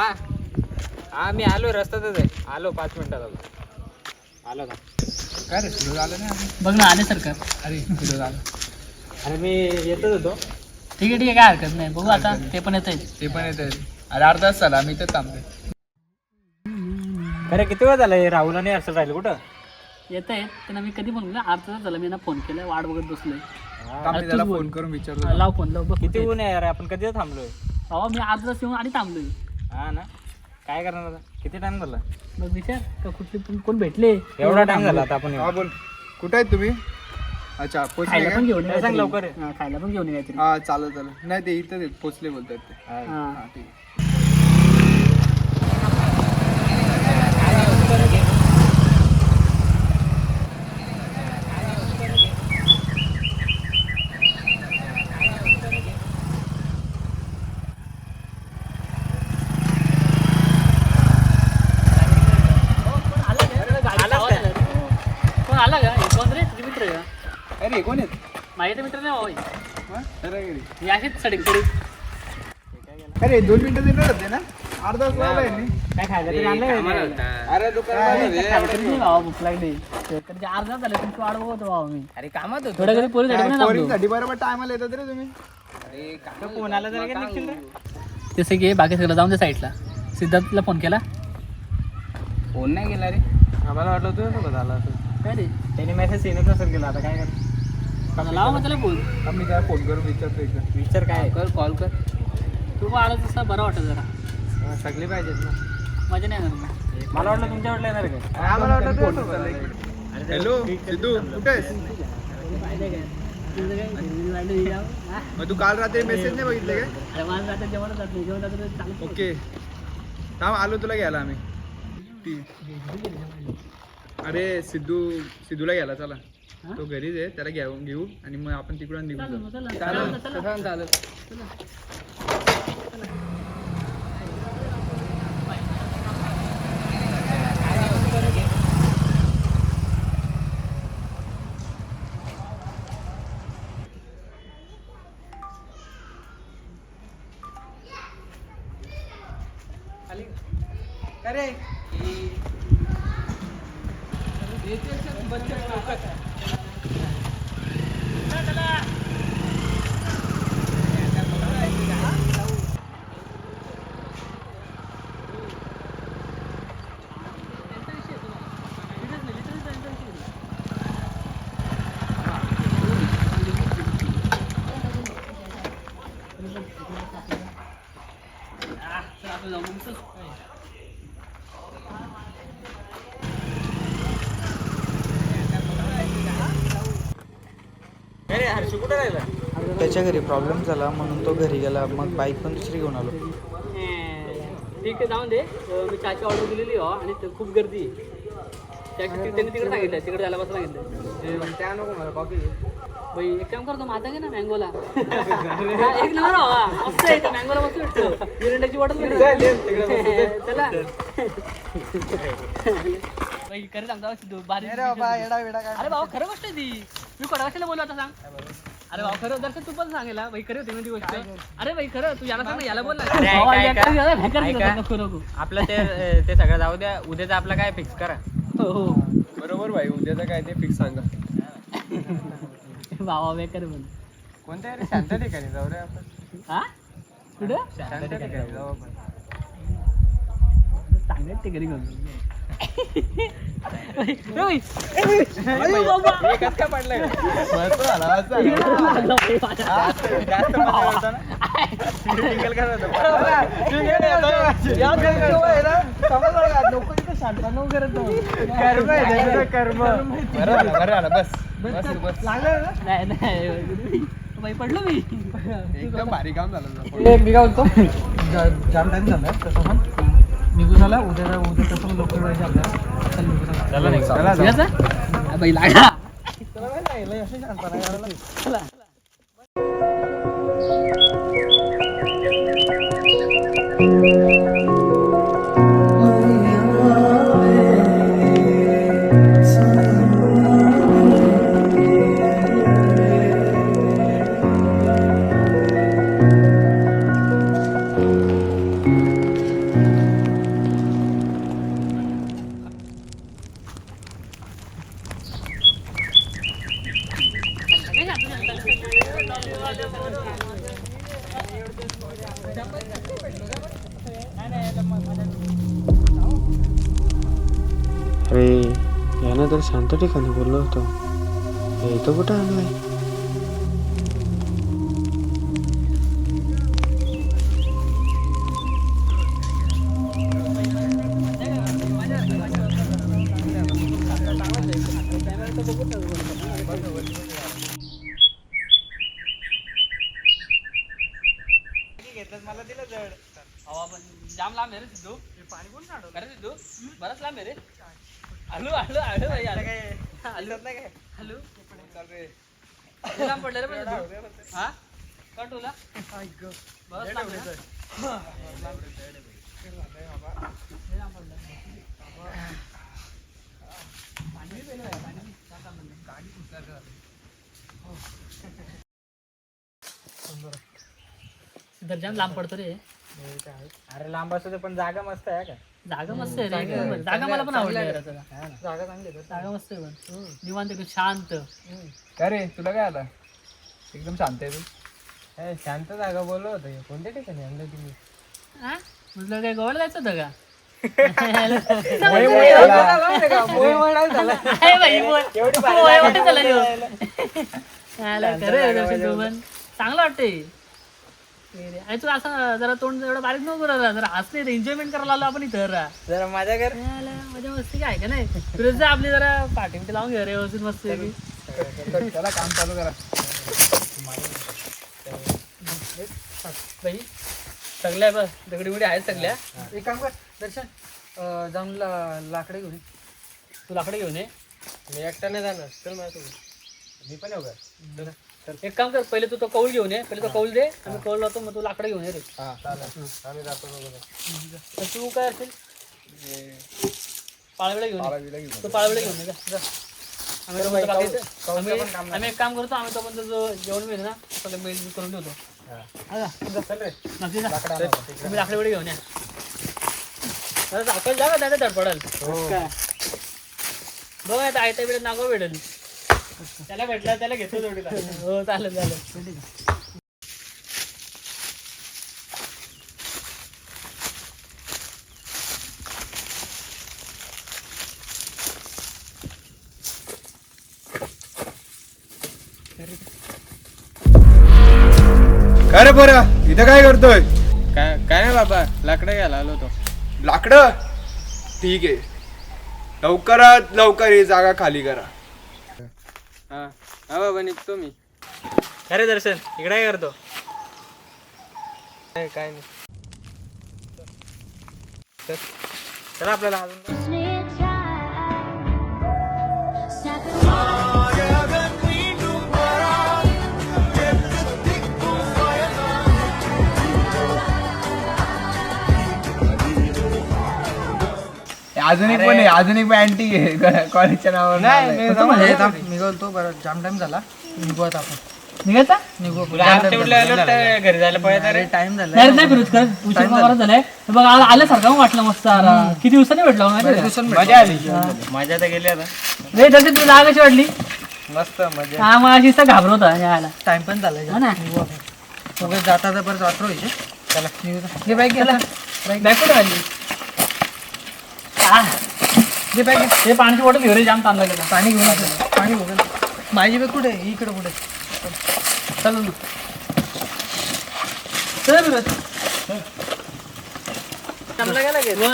हा हा मी आलो रस्त्यातच आहे. आलो 5 मिनिटात आलो का. काय रे सुरू झालं नाही अजून? बघ ना आले सरकार. अरे सुरू झालं. अरे मी येतच होतो. ठीक आहे काय हरकत नाही. बघू आता ते पण येत ते पण येत आहे. अरे अर्धा तास झाला मी तर थांबते. अरे किती वेळ झाला राहुल आणि हर्षल राहिले कुठं? येत आहेत त्यांना मी कधी म्हणलं अर्धा तास झाला मी ना फोन केला वाट बघत बसलोय. थांब, मी त्याला फोन करून विचारतो. लाव फोन लाव बघ किती ऊन आहे अरे आपण कधी थांबलोय. अहो मी अर्धा तास येऊन आणि थांबलोय. हा ना काय करणार आता किती टाइम झाला. मग विचार का कुठले कोण भेटले एवढा टाइम झाला आता आपण हा बोल, कुठे आहेत तुम्ही? अच्छा पोचले खायला का? पण घेऊन सांग लवकर ये. हा, खायला पण घेऊन ये काहीतरी. हा चालेल चालेल. नाही ते इथं पोचले बोलतात ते. हा. हा ठीक आहे. कोण आला का हे कोण रे तुझे मित्र आहे का? अरे कोण आहेत? माझे मित्र नाही भाऊ हा? अरे घरी. हे असेच सडक सडक अरे 2 मिनिटं देणार होते ना? अर्धा तास लावलाय मी. काय खायला तरी आणलं अरे भावा भूक लागली तर अर्धा झाले तुमची वाट बघतो भावा मी अरे कामात होतो. थोड्या कधी पोलीस पोरींसाठी बरोबर टायमाला येतात रे तुम्ही. अरे फोन आला जरा काय निघशील रे. जसं की बाकी सगळं जाऊन दे साईडला. सिद्धार्थला फोन केला फोन नाही केला रे. आम्हाला वाटलं तुझ्या सोबत आला असं. काय रे त्याने मेसेज सीनच नसेल केला आता काय कर. लावा मग त्याला फोन थांब, मी त्याला फोन करून विचारतो एकदा. विचार काय कर कॉल कर तू आला तसा बरं वाटत जरा सगळे पाहिजेत ना. मजा नाही येणार मग. मला वाटलं तुमच्या वाटलं येणार काय. आम्हाला वाटलं तुझ्या सोबत आला. हॅलो सिद्धू कुठे आहेस? पाहिजे काय तुझं काय घरी वाढलं हे जाऊ. हा? मग तू काल रात्री मेसेज नाही बघितले काय? अरे माझं आता जेवण जात नाही जेवण जात चालू ओके थांब, आलो तुला घ्यायला आम्ही. अरे सिद्धूला घ्यायला चला. तो घरीच आहे, त्याला घेऊ आणि मग आपण तिकडून निघून जाऊ. चालेल. अरे हर्ष कुठे राहिला. त्याच्या घरी प्रॉब्लेम झाला म्हणून तो घरी गेला. मग बाईक पण दुसरी घेऊन आलो. ठीक आहे जाऊन दे मी चहाची ऑर्डर दिलेली हो आणि खूप गर्दी त्यासाठी त्यांनी तिकडे सांगितलं तिकडे जायला बस सांगितलं. त्या नको मला कॉफी. बाई एक काम करतो माझा घे ना मँगोला. एक नंबर हवा मस्त आहे मँगोला मस्त भेटतो. मिरिंडाची बॉटल चला बाई खरं सांगतो बारी. अरे भाऊ खरं गोष्ट आहे ती. मी कोणा कशाला बोलू आता सांग. अरे भाऊ खरं दर्शन तू पण सांगेल भाई खरं होती ती गोष्ट. अरे भाई खरं तू याला सांग ना याला बोल ना. नको नको आपलं ते सगळं जाऊ द्या. उद्याचं आपलं काय फिक्स करा. हो बरोबर भाई, उद्याचं काय ते फिक्स सांगा. भावा बेकार म्हण. कोणत्या रे शांत ठिकाणी जाऊ रे आपण. हा कुठं शांत ठिकाणी जाऊ आपण. चांगलं ते घरी घेऊन कसं काय पडलंय. मस्त झाला मस्त जास्त मजा होता ना. टिंगल करत कर्म. बरं झालं बस बस. नाही नाही बाई पडलो मी. एकदम भारी काम झालं. मी काय बोलतो. जाम टाइम झाला तसं पण निघून आला. उद्या तसं लवकर चला बाई लागा. चला तरी शांत ठिकाणी बोललो होतो, हे इथं कुठं आणलंय? मला दिलं जड. हवा पण जाम लांब आहे रे सिद्धू. पाणी कोण काढतो? अरे सिद्धू बरंच लांब आहे रे. आलू आलू आलू भाई आलू. आलू नाही काय आलू चाल रे. किती लांब पडलं रे पण सिद्धू? हा कट तुला बरंच लांब आहे ना? लय लांब पडलं. पाणी पिलं आहे, पाणी काय काम म्हणलं? गाडी पुसणार का? सिद्धार्थ जाम लांब पडतो रे. अरे लांब असतो पण जागा मस्त आहे का? जागा मस्त आहे रे. जागा मला पण आवडली यार आता. जागा चांगली आहे. जागा मस्त आहे पण निवांत एकदम शांत. काय रे तुला काय आला एकदम शांत आहे तू. शांत जागा बोललो होतो. कोणत्या ठिकाणी आणलं तुम्ही? हा तुला काय गोवाला जायचं होतं का? आहे बाई, पोहे वाटत झाला ह्यो. याला खरं आहे दर्शन तू पण. चांगलं वाटतंय. अरे तू असं जरा तोंड एवढं बारीक नको करा, जरा हसले एन्जॉयमेंट करायला आलो आपण इथं. जरा माझ्या घर मजा मस्ती काय का नाही तुला जा आपली जरा पाठी बिठी लावून घ्या रे व्यवस्थित मस्त त्याला काम चालू करा. बाई सगळ्या बस दगडी बिडी आहेत सगळ्या. एक काम कर दर्शन, जाऊन लाकडे घेऊन ये. तू लाकडे घेऊन ये. मी एकटा नाही जाणार. चल माझ्यासोबत. मी पण येऊ का? एक काम कर, पहिले तू तो कौल घेऊन ये. पहिले तो कौल दे, आम्ही कौल लावतो, मग तू लाकडे घेऊन ये रे. हा चालेल. आम्ही जातो बघा. तर तू काय असेल पाळवडे घेऊन ये. तू पाळवडे घेऊन ये जा. आम्ही तो बाकीचं आम्ही एक काम करतो, आम्ही तो पण जो जेवण मिळेल ना सगळं मेल करून ठेवतो. चल रे. नक्की जा. तुम्ही लाकडे बिडे घेऊन या. जरा दाखल जा का त्याला धडपडाल. बघ आता आयत्या बिड्यात नागो भेटेल. त्याला भेटला त्याला घेतो जोडीला. हो चालेल चालेल. काय रे बरं इथं काय करतोय? काय नाही बाबा, लाकडं घ्यायला आलो होतो. लाकडं ठीक आहे, लवकरात लवकर ही जागा खाली करा. हा हा बाबा निघतो मी. अरे दर्शन इकडे काय करतो? काय नाही. चला आपल्याला अजून अजून एक पण आहे, अजून एक अँटी आहे कॉलेजच्या नावावर. मी बोलतो बरं, जाम टाइम झाला, निघू आता आपण. निघायचा निघू घरी जायला पाहिजे. टाइम झाला. नाही नाही फिरोज कर उशीर मारत झालाय. बघ आल्यासारखं वाटलं मस्त. किती दिवसांनी भेटलो मजा आली. मजा तर गेली आता. रे दर्शन तुला जाग कशी वाटली? मस्त मजा. हा मग अशी घाबरवता यायला. टाइम पण झालाय. हा ना सगळे जाता तर परत वाटरो व्हायचे. चला हे बाईक गेला. बाईक कुठे आली? हे पाण्याची बॉटल घेऊ रे, जाम तांदळा गेला. पाणी घेऊन ये. पाणी बघ माझी बॅग कुठे आहे? इकडे कुठे? चल ना चल फिरोज. जमला गेला गे. दम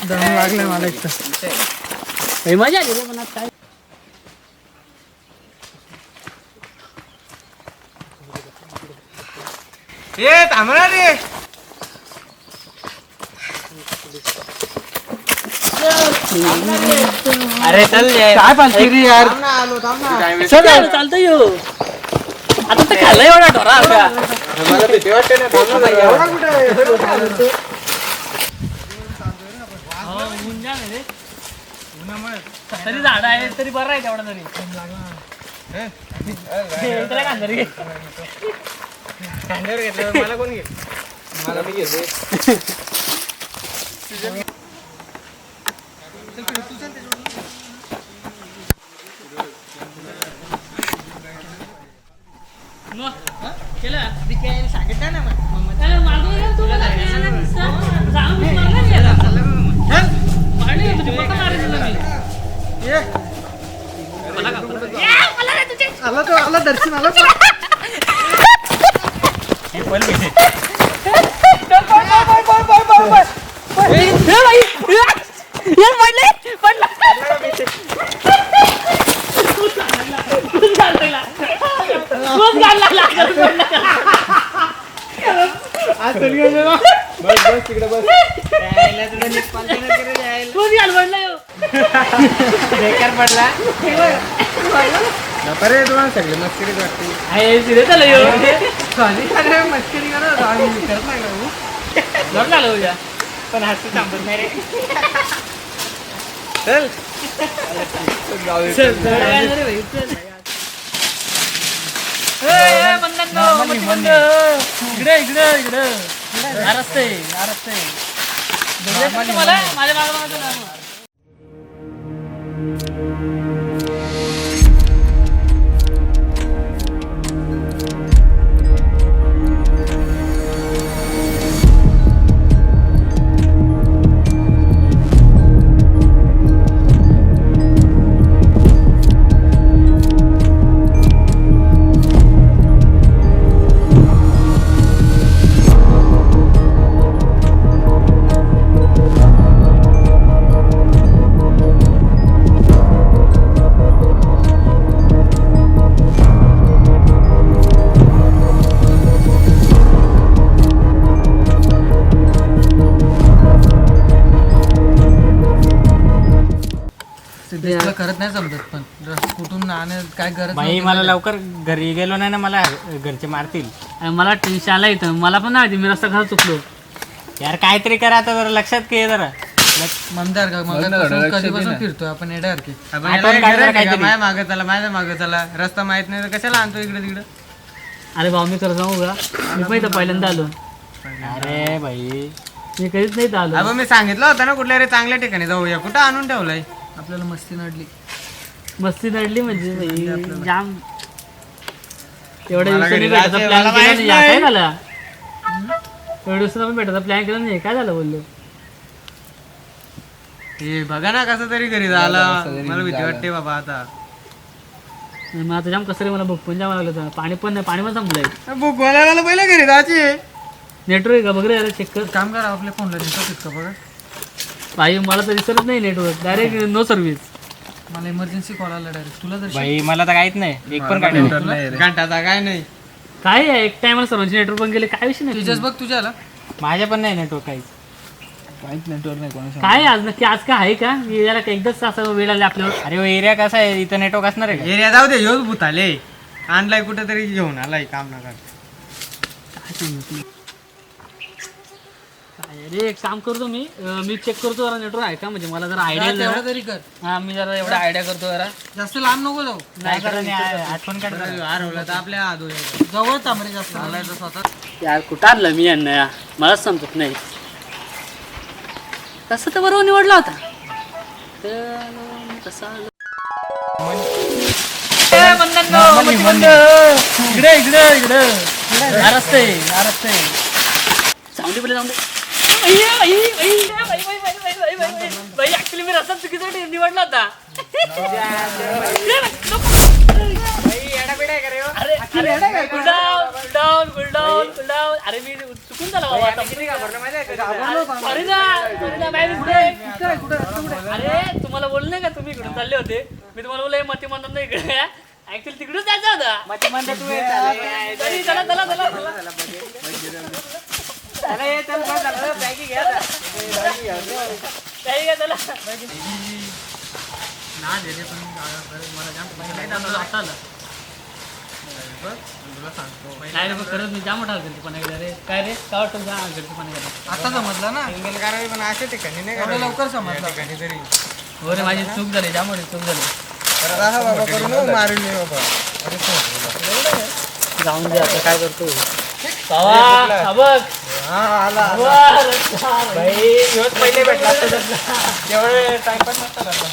लागलं मला एक तर. मजा आली रे पण आज काय. ए थांबणार रे. अरे चल काय पालती रे यार. चल चालतं येऊ. आता तर खाल्लं एवढा ढोरा आपला. मला भीती वाटते ना. ऊन जाम आहे रे. तरी झाड आहे तरी बरं आहे तेवढा तरी. त्याला कांदर घे. कांद्यावर घेतलं मला कोण घे? मला मी घेते. केलं सांगितलं ना मग. मारली तुझी पक्का मारायचं मी. दर्शनाला बेकार पडला अरे तुम्हाला सगळे मस्करीच वाटते. मस्करी करत आम्ही करत नाही का भाऊ? पण हसू थांबत नाही रे. इकडे इकडे इकडे आरसते मला माझ्या मागे सिद्धेशला करत नाही समजत पण कुठून आणि काय गरज बाई नव्हती. मला लवकर घरी गेलो नाही ना मला घरचे मारतील. मला टेन्शन आला इथं मला पण नाही मी रस्ता खरा चुकलो यार काहीतरी करा आता जरा लक्षात घे जरा. ममदार का मग कधीपासून फिरतोय आपण येड्यासारखे आपण काय जरा काहीतरी. माझ्या मागं चला माझ्या मागं चला रस्ता माहित नाही तर कशाला आणतो इकडे तिकडे. अरे भाऊ मी खरं सांगू का मी पण इथं पहिल्यांदा आलो अरे भाई मी कधीच नाही इथं आलो अबे मी सांगितलं होतं ना कुठल्या रे चांगल्या ठिकाणी जाऊया. कुठं आणून ठेवलंय. आपल्याला मस्ती नडली. मस्ती नडली म्हणजे भाई, जाम एवढ्या मला दिवसांनी घरी भेटायचा जायचंय, प्लॅन मला केला माहित नाही नाही. काय झालं एवढ्या दिवसांनी आपण भेटायचा प्लॅन केला नाही काय झालं बोललो हे बघा ना कसं तरी घरी झाला. मला भीती वाटते बाबा आता. मग आता जाम कसं रे मला भूक पण जाम लागलं होतं. पाणी पण संपलंय बुक वाला पहिले घरी जायची. नेटवर्क का बघ रे यार चेक कर काम करा आपल्या फोनला नेटवर्क इतकं बघा. भाई मला तर दिसतच नाही नेटवर्क डायरेक्ट नो सर्व्हिस मला इमर्जन्सी कॉल आला डायरेक्ट तुला जर भाई मला तर काहीच नाही एक पण काढलं. घंटाचा काय नाही. काय आहे एक टायमाला सर्वांचे नेटवर्क पण गेले काय विषय नाही तुझ्याच बघ तुझ्या आला माझ्या पण नाही नेटवर्क काहीच. काय आज नक्की आज काय आहे का याला एकदाच असं वेळ आला आपल्यावर अरे एरिया कसा आहे इथं नेटवर्क असणार आहे का? एरिया जाऊ दे. ह्योच भूताले आणलाय कुठेतरी घेऊन आलाय काम नका. काय सांगू अरे एक काम करतो मी चेक करतो जरा नेटवर्क आहे का म्हणजे मला जरा आयडिया तेवढा तरी कर. हा मी जरा एवढा आयडिया करतो जरा जास्त लांब नको जाऊ. नाही करा नाही, आठवण काढ जरा. हरवलं तर आपल्या आदो जवळ तांबरे जास्त आलायचं स्वतः. यार कुठं आणलं मी यांना या मलाच समजत नाही तसं तर बरोबर निवडला होता इकडे इकडे इकडे आरसते जाऊन दे पहिले जाऊन दे ऍक्च्युली मी रस्ता चुकीसाठी निवडला होता अरे मी चुकून झाला अरे तुम्हाला बोलले नाही का तुम्ही इकडून चालले होते मी तुम्हाला बोलले मती म्हणत नाही इकडे ऍक्च्युली तिकडून जायचं होता चला चला चला नाही रे खरंच मी जाम मोठा घरची पण रे काय रे काय वाटतं जा घरची पण आता समजला ना करावी पण अशा ठिकाणी नाही एवढं लवकर समजला. ठिकाणी तरी हो रे माझी चूक झाली जाम मोठी चूक झाली बाबा करून मारून नाही बाबा. जाऊन दे आता काय करतो बाबा बघ हा आला पहिले भेटला तेवढे टाइमपास नसता करता.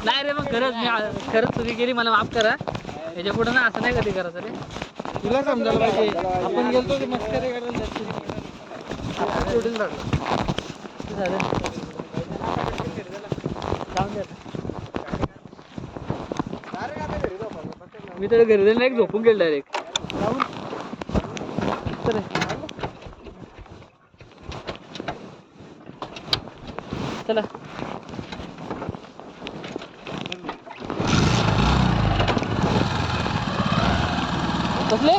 नाही रे मग खरंच चुकी केली मला माफ करा याच्या पुढे ना असं नाही कधी करायचं रे तुला समजायला पाहिजे. आपण गेलतो ते मस्करी करायला जाऊन दे आता. मी तर घरी जाऊन एक झोपून गेलो डायरेक्ट. चला बसले